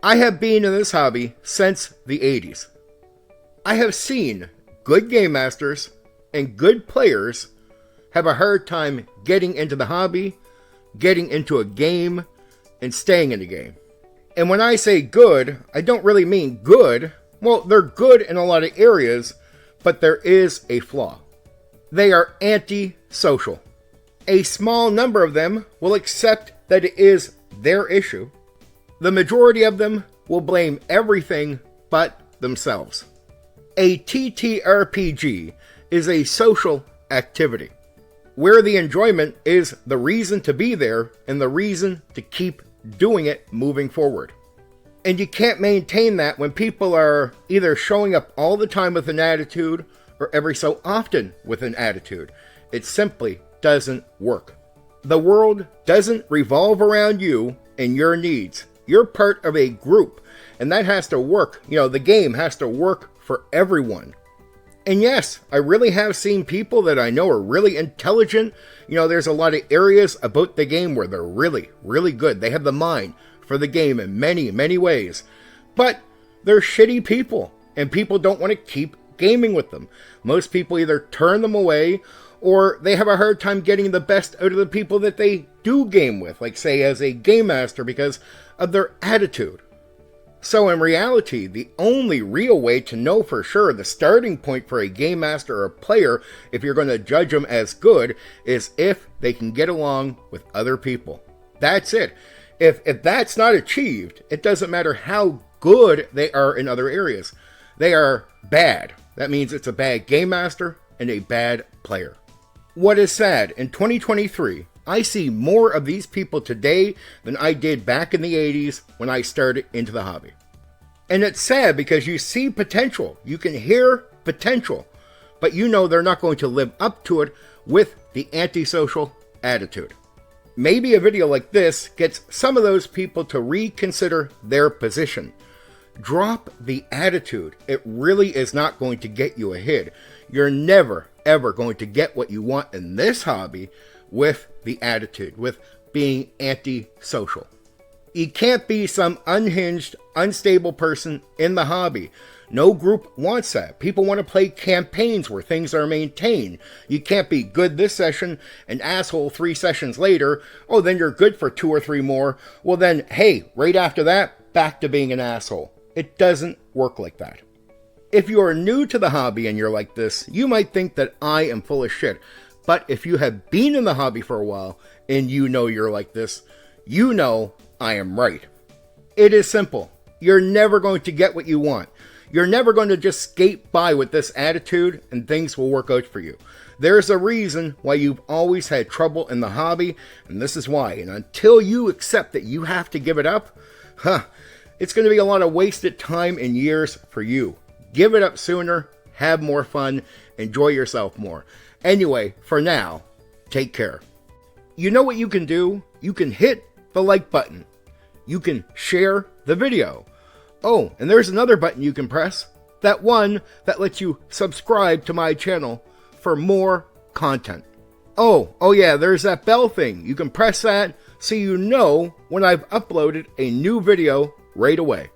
I have been in this hobby since the 80s. I have seen good game masters and good players have a hard time getting into the hobby, getting into a game, and staying in the game. And when I say good, I don't really mean good. Well, they're good in a lot of areas, but there is a flaw. They are anti-social. A small number of them will accept that it is their issue. The majority of them will blame everything but themselves. A TTRPG is a social activity, where the enjoyment is the reason to be there and the reason to keep doing it moving forward. And you can't maintain that when people are either showing up all the time with an attitude or every so often with an attitude. It simply doesn't work. The world doesn't revolve around you and your needs. You're part of a group, and that has to work. The game has to work for everyone. And yes, I really have seen people that I know are really intelligent. There's a lot of areas about the game where they're really, really good. They have the mind for the game in many, many ways. But they're shitty people, and people don't want to keep gaming with them. Most people either turn them away, or they have a hard time getting the best out of the people that they do game with, like say as a game master, because of their attitude. So in reality, the only real way to know for sure the starting point for a game master or a player, if you're going to judge them as good, is if they can get along with other people. That's it. If that's not achieved, it doesn't matter how good they are in other areas. They are bad. That means it's a bad game master and a bad player. What is sad, in 2023, I see more of these people today than I did back in the 80s when I started into the hobby. And it's sad because you see potential, you can hear potential, but they're not going to live up to it with the antisocial attitude. Maybe a video like this gets some of those people to reconsider their position. Drop the attitude. It really is not going to get you ahead. You're never, ever going to get what you want in this hobby with the attitude, with being anti-social. You can't be some unhinged, unstable person in the hobby. No group wants that. People want to play campaigns where things are maintained. You can't be good this session and asshole 3 sessions later. Oh, then you're good for 2 or 3 more. Well then, hey, right after that, back to being an asshole. It doesn't work like that. If you are new to the hobby and you're like this, you might think that I am full of shit. But if you have been in the hobby for a while and you're like this, I am right. It is simple. You're never going to get what you want. You're never going to just skate by with this attitude and things will work out for you. There's a reason why you've always had trouble in the hobby, and this is why. And until you accept that you have to give it up, it's going to be a lot of wasted time and years for you. Give it up sooner, have more fun, enjoy yourself more. Anyway, for now, take care. You know what you can do? You can hit the like button. You can share the video. Oh, and there's another button you can press. That one that lets you subscribe to my channel for more content. Oh yeah, there's that bell thing. You can press that so you know when I've uploaded a new video right away.